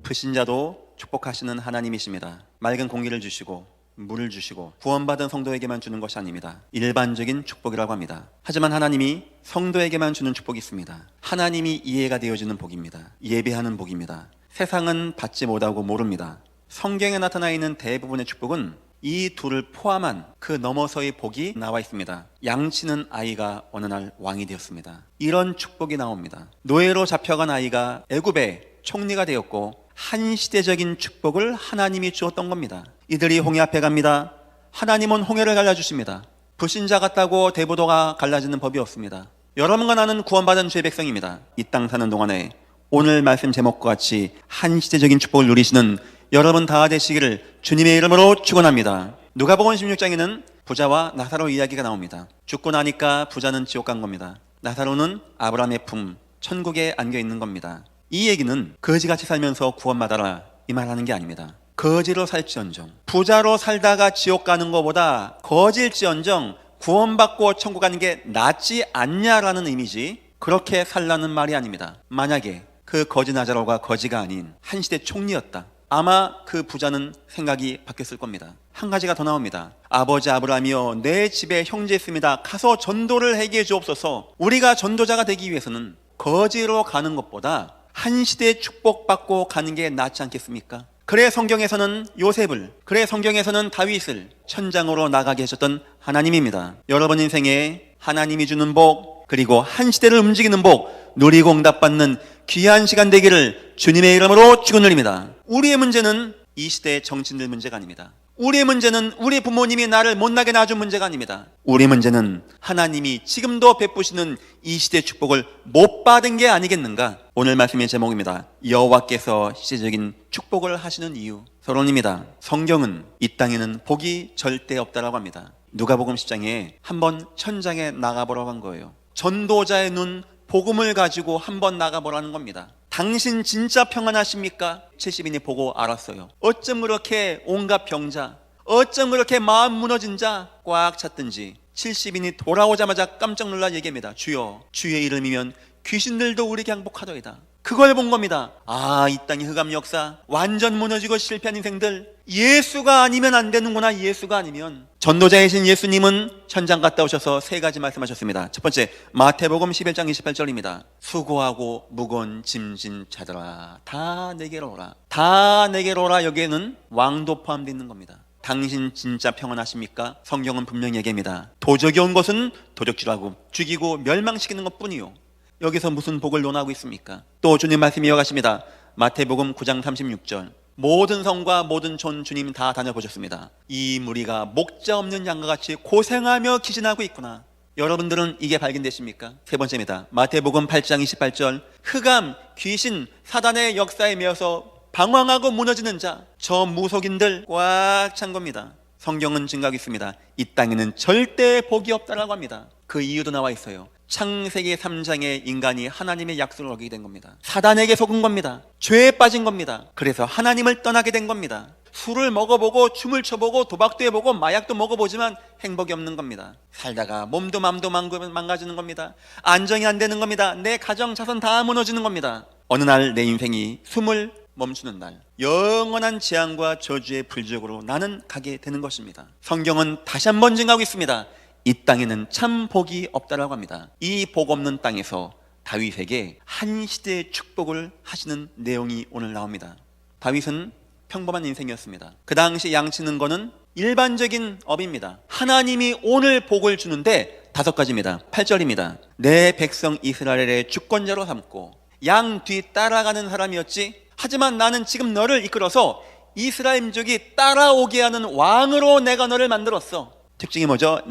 불신자도 축복하시는 하나님이십니다. 맑은 공기를 주시고 물을 주시고 구원받은 성도에게만 주는 것이 아닙니다. 일반적인 축복이라고 합니다. 하지만 하나님이 성도에게만 주는 축복이 있습니다. 하나님이 이해가 되어지는 복입니다. 예배하는 복입니다. 세상은 받지 못하고 모릅니다. 성경에 나타나 있는 대부분의 축복은 이 둘을 포함한 그 너머서의 복이 나와 있습니다. 양치는 아이가 어느 날 왕이 되었습니다. 이런 축복이 나옵니다. 노예로 잡혀간 아이가 애굽의 총리가 되었고 한시대적인 축복을 하나님이 주었던 겁니다. 이들이 홍해 앞에 갑니다. 하나님은 홍해를 갈라주십니다. 불신자 같다고 대부도가 갈라지는 법이 없습니다. 여러분과 나는 구원받은 주의 백성입니다. 이 땅 사는 동안에 오늘 말씀 제목과 같이 한시대적인 축복을 누리시는 여러분 다 되시기를 주님의 이름으로 축원합니다. 누가복음 16장에는 부자와 나사로 이야기가 나옵니다. 죽고 나니까 부자는 지옥 간 겁니다. 나사로는 아브라함의 품, 천국에 안겨 있는 겁니다. 이 얘기는 거지같이 살면서 구원받아라 이 말하는 게 아닙니다. 거지로 살지언정, 부자로 살다가 지옥 가는 것보다 거지일지언정 구원받고 천국 가는 게 낫지 않냐라는 의미지, 그렇게 살라는 말이 아닙니다. 만약에 그 거지 나자로가 거지가 아닌 한시대 총리였다, 아마 그 부자는 생각이 바뀌었을 겁니다. 한 가지가 더 나옵니다. 아버지 아브라함이여, 내 집에 형제 있습니다. 가서 전도를 하게 주옵소서. 우리가 전도자가 되기 위해서는 거지로 가는 것보다 한시대 축복받고 가는 게 낫지 않겠습니까? 그래 성경에서는 요셉을, 그래 성경에서는 다윗을 천장으로 나가게 하셨던 하나님입니다. 여러분 인생에 하나님이 주는 복, 그리고 한시대를 움직이는 복 누리고 응답받는 귀한 시간 되기를 주님의 이름으로 축원드립니다. 우리의 문제는 이 시대의 정치인들 문제가 아닙니다. 우리의 문제는 우리 부모님이 나를 못나게 낳아준 문제가 아닙니다. 우리 문제는 하나님이 지금도 베푸시는 이 시대의 축복을 못 받은 게 아니겠는가? 오늘 말씀의 제목입니다. 여호와께서 시대적인 축복을 하시는 이유. 서론입니다. 성경은 이 땅에는 복이 절대 없다라고 합니다. 누가복음 10장에 한번 천장에 나가보라고 한 거예요. 전도자의 눈, 복음을 가지고 한번 나가보라는 겁니다. 당신 진짜 평안하십니까? 70인이 보고 알았어요. 어쩜 그렇게 온갖 병자, 어쩜 그렇게 마음 무너진 자 꽉 찼든지 70인이 돌아오자마자 깜짝 놀라 얘기합니다. 주여, 주의 이름이면 귀신들도 우리에게 항복하더이다. 그걸 본 겁니다. 아, 이 땅의 흑암 역사, 완전 무너지고 실패한 인생들, 예수가 아니면 안 되는구나. 예수가 아니면. 전도자이신 예수님은 현장 갔다 오셔서 세 가지 말씀하셨습니다. 첫 번째, 마태복음 11장 28절입니다. 수고하고 무거운 짐진 자들아, 다 내게로 오라. 다 내게로 오라. 여기에는 왕도 포함되어 있는 겁니다. 당신 진짜 평안하십니까? 성경은 분명히 얘기합니다. 도적이 온 것은 도적질하고 죽이고 멸망시키는 것뿐이요, 여기서 무슨 복을 논하고 있습니까? 또 주님 말씀이 이어가십니다. 마태복음 9장 36절. 모든 성과 모든 촌 주님 다 다녀보셨습니다. 이 무리가 목자 없는 양과 같이 고생하며 기진하고 있구나. 여러분들은 이게 발견되십니까? 세 번째입니다. 마태복음 8장 28절. 흑암, 귀신, 사단의 역사에 매여서 방황하고 무너지는 자, 저 무속인들 꽉 찬 겁니다. 성경은 증거하고 있습니다. 이 땅에는 절대 복이 없다라고 합니다. 그 이유도 나와 있어요. 창세기 3장에 인간이 하나님의 약속을 어기게 된 겁니다. 사단에게 속은 겁니다. 죄에 빠진 겁니다. 그래서 하나님을 떠나게 된 겁니다. 술을 먹어보고 춤을 춰보고 도박도 해보고 마약도 먹어보지만 행복이 없는 겁니다. 살다가 몸도 맘도 망가지는 겁니다. 안정이 안 되는 겁니다. 내 가정 자손 다 무너지는 겁니다. 어느 날 내 인생이 숨을 멈추는 날, 영원한 재앙과 저주의 불지옥으로 나는 가게 되는 것입니다. 성경은 다시 한번 증거하고 있습니다. 이 땅에는 참 복이 없다라고 합니다. 이 복 없는 땅에서 다윗에게 한 시대의 축복을 하시는 내용이 오늘 나옵니다. 다윗은 평범한 인생이었습니다. 그 당시 양치는 거는 일반적인 업입니다. 하나님이 오늘 복을 주는데 5가지입니다. 8절입니다. 내 백성 이스라엘의 주권자로 삼고 양 뒤 따라가는 사람이었지, 하지만 나는 지금 너를 이끌어서 이스라엘 민족이 따라오게 하는 왕으로 내가 너를 만들었어. 특징이 뭐죠?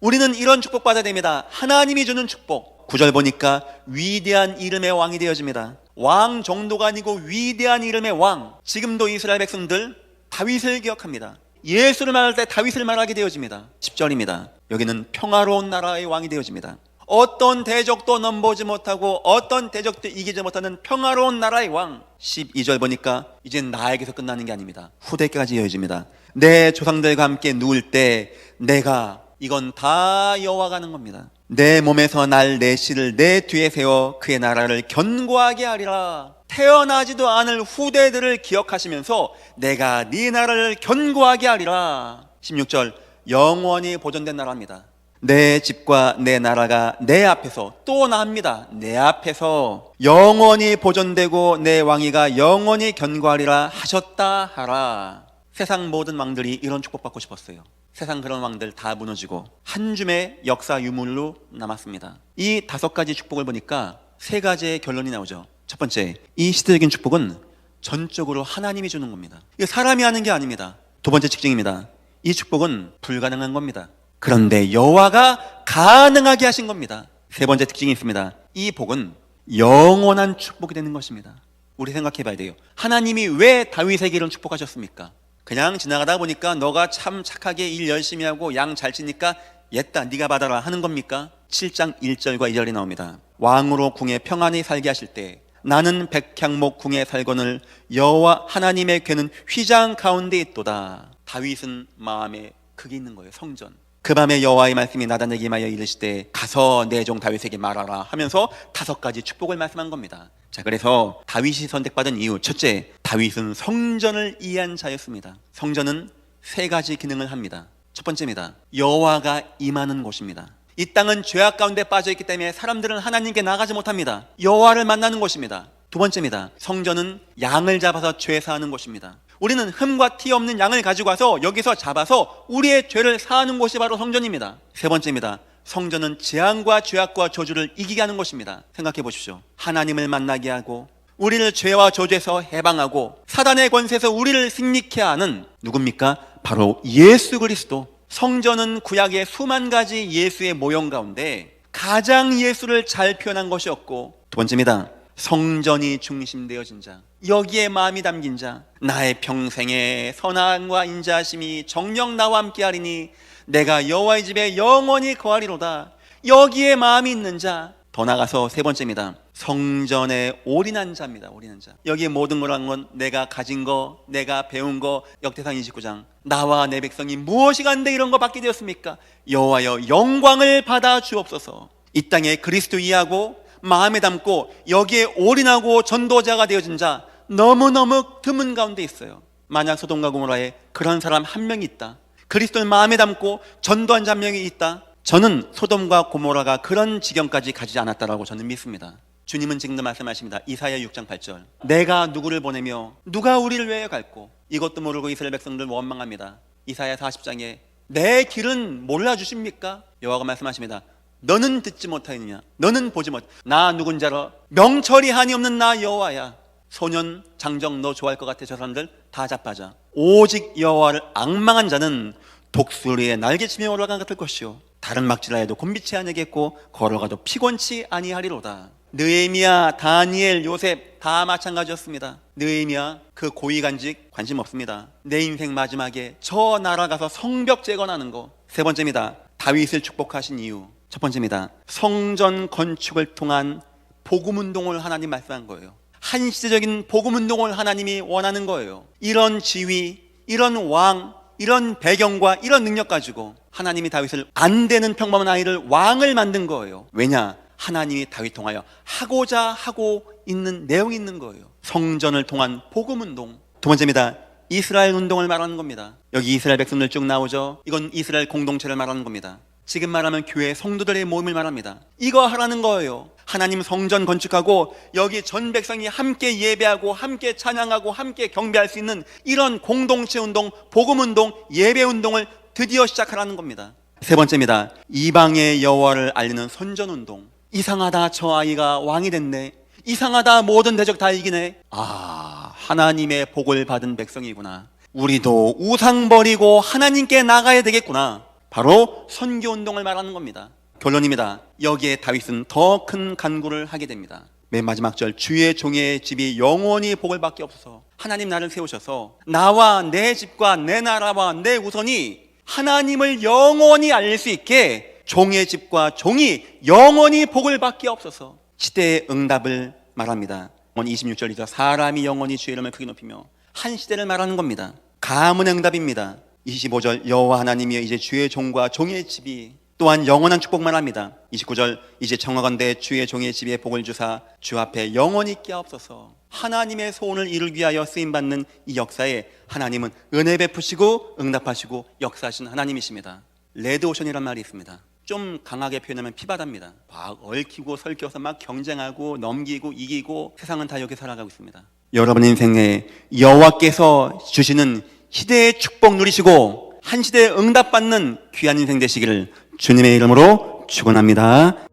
우리는 이런 축복 받아야 됩니다. 하나님이 주는 축복. 9절 보니까 위대한 이름의 왕이 되어집니다. 왕 정도가 아니고 위대한 이름의 왕. 지금도 이스라엘 백성들 다윗을 기억합니다. 예수를 말할 때 다윗을 말하게 되어집니다. 10절입니다. 여기는 평화로운 나라의 왕이 되어집니다. 어떤 대적도 넘보지 못하고 어떤 대적도 이기지 못하는 평화로운 나라의 왕. 12절 보니까 이제 나에게서 끝나는 게 아닙니다. 후대까지 이어집니다. 내 조상들과 함께 누울 때 내가, 이건 다 여호와가 하는 겁니다. 내 몸에서 날 내 씨를 내 뒤에 세워 그의 나라를 견고하게 하리라. 태어나지도 않을 후대들을 기억하시면서 내가 네 나라를 견고하게 하리라. 16절, 영원히 보존된 나라입니다. 내 집과 내 나라가 내 앞에서, 또 나옵니다. 내 앞에서 영원히 보존되고 내 왕위가 영원히 견고하리라 하셨다 하라. 세상 모든 왕들이 이런 축복받고 싶었어요. 세상 그런 왕들 다 무너지고 한 줌의 역사 유물로 남았습니다. 이 5가지 축복을 보니까 3가지의 결론이 나오죠. 첫 번째, 이 시대적인 축복은 전적으로 하나님이 주는 겁니다. 이거 사람이 하는 게 아닙니다. 두 번째 특징입니다. 이 축복은 불가능한 겁니다. 그런데 여호와가 가능하게 하신 겁니다. 세 번째 특징이 있습니다. 이 복은 영원한 축복이 되는 것입니다. 우리 생각해 봐야 돼요. 하나님이 왜 다윗에게 이런 축복하셨습니까? 그냥 지나가다 보니까 너가 참 착하게 일 열심히 하고 양 잘 치니까 옛다 네가 받아라 하는 겁니까? 7장 1절과 2절이 나옵니다. 왕으로 궁에 평안히 살게 하실 때 나는 백향목 궁에 살거늘 여호와 하나님의 궤는 휘장 가운데 있도다. 다윗은 마음에 그게 있는 거예요. 성전. 그 밤에 여호와의 말씀이 나단에게 임하여 이르시되 가서 내 종 다윗에게 말하라 하면서 5가지 축복을 말씀한 겁니다. 자, 그래서 다윗이 선택받은 이유, 첫째, 다윗은 성전을 이해한 자였습니다. 성전은 3가지 기능을 합니다. 첫 번째입니다. 여호와가 임하는 곳입니다. 이 땅은 죄악 가운데 빠져있기 때문에 사람들은 하나님께 나가지 못합니다. 여호와를 만나는 곳입니다. 두 번째입니다. 성전은 양을 잡아서 죄 사하는 곳입니다. 우리는 흠과 티 없는 양을 가지고 와서 여기서 잡아서 우리의 죄를 사하는 곳이 바로 성전입니다. 세 번째입니다. 성전은 재앙과 죄악과 저주를 이기게 하는 곳입니다. 생각해 보십시오. 하나님을 만나게 하고 우리를 죄와 저주에서 해방하고 사단의 권세에서 우리를 승리케 하는 누굽니까? 바로 예수 그리스도. 성전은 구약의 수만 가지 예수의 모형 가운데 가장 예수를 잘 표현한 것이었고, 두 번째입니다. 성전이 중심되어진 자, 여기에 마음이 담긴 자, 나의 평생의 선함과 인자하심이 정녕 나와 함께하리니 내가 여호와의 집에 영원히 거하리로다. 여기에 마음이 있는 자. 더 나가서 세 번째입니다. 성전에 올인한 자입니다. 올인한 자. 여기에 모든 거라는 건 내가 가진 거, 내가 배운 거. 역대상 29장, 나와 내 백성이 무엇이 간데 이런 거 받게 되었습니까? 여호와여 영광을 받아 주옵소서. 이 땅에 그리스도 이해하고 마음에 담고 여기에 올인하고 전도자가 되어진 자 너무너무 드문 가운데 있어요. 만약 소돔과 고모라에 그런 사람 한 명이 있다, 그리스도를 마음에 담고 전도한 자 한 명이 있다, 저는 소돔과 고모라가 그런 지경까지 가지 않았다라고 저는 믿습니다. 주님은 지금도 말씀하십니다. 이사야 6장 8절, 내가 누구를 보내며 누가 우리를 위하여 갈고, 이것도 모르고 이스라엘 백성들 원망합니다. 이사야 40장에 내 길은 몰라주십니까? 여호와가 말씀하십니다. 너는 듣지 못하느냐, 너는 보지 못, 나 누군지 알아? 명철이 한이 없는 나 여호와야. 소년 장정 너 좋아할 것 같아. 저 사람들 다 자빠져. 오직 여호와를 앙망한 자는 독수리에 날개치며 올라간 같을 것이요 다른 막지라에도 곤비치 아니하겠고 걸어가도 피곤치 아니하리로다. 느헤미야, 다니엘, 요셉 다 마찬가지였습니다. 느헤미야 그 고위간직 관심 없습니다. 내 인생 마지막에 저 나라 가서 성벽 재건하는 거. 세 번째입니다. 다윗을 축복하신 이유. 첫 번째입니다. 성전 건축을 통한 복음운동을 하나님 말씀한 거예요. 한시대적인 복음운동을 하나님이 원하는 거예요. 이런 지위, 이런 왕, 이런 배경과 이런 능력 가지고 하나님이 다윗을 안 되는 평범한 아이를 왕을 만든 거예요. 왜냐? 하나님이 다윗 통하여 하고자 하고 있는 내용이 있는 거예요. 성전을 통한 복음운동. 두 번째입니다. 이스라엘 운동을 말하는 겁니다. 여기 이스라엘 백성들 쭉 나오죠. 이건 이스라엘 공동체를 말하는 겁니다. 지금 말하면 교회 성도들의 모임을 말합니다. 이거 하라는 거예요. 하나님 성전 건축하고 여기 전 백성이 함께 예배하고 함께 찬양하고 함께 경배할 수 있는 이런 공동체 운동, 복음 운동, 예배 운동을 드디어 시작하라는 겁니다. 세 번째입니다. 이방의 여호와를 알리는 선전 운동. 이상하다, 저 아이가 왕이 됐네. 이상하다, 모든 대적 다 이기네. 아, 하나님의 복을 받은 백성이구나. 우리도 우상 버리고 하나님께 나가야 되겠구나. 바로 선교운동을 말하는 겁니다. 결론입니다. 여기에 다윗은 더 큰 간구를 하게 됩니다. 맨 마지막 절, 주의 종의 집이 영원히 복을 받게 없어서. 하나님 나를 세우셔서 나와 내 집과 내 나라와 내 우선이 하나님을 영원히 알릴 수 있게 종의 집과 종이 영원히 복을 받게 없어서. 시대의 응답을 말합니다. 26절이죠. 사람이 영원히 주의 이름을 크게 높이며. 한 시대를 말하는 겁니다. 가문의 응답입니다. 25절 여호와 하나님이여 이제 주의 종과 종의 집이 또한 영원한 축복만 합니다. 29절 이제 청하건대 주의 종의 집에 복을 주사 주 앞에 영원히 있게 하옵소서. 하나님의 소원을 이루기 위하여 쓰임받는 이 역사에 하나님은 은혜 베푸시고 응답하시고 역사하신 하나님이십니다. 레드오션이란 말이 있습니다. 좀 강하게 표현하면 피바다입니다. 막 얽히고 설켜서 막 경쟁하고 넘기고 이기고 세상은 다 여기 살아가고 있습니다. 여러분 인생에 여호와께서 주시는 시대의 축복 누리시고 한 시대에 응답받는 귀한 인생 되시기를 주님의 이름으로 축원합니다.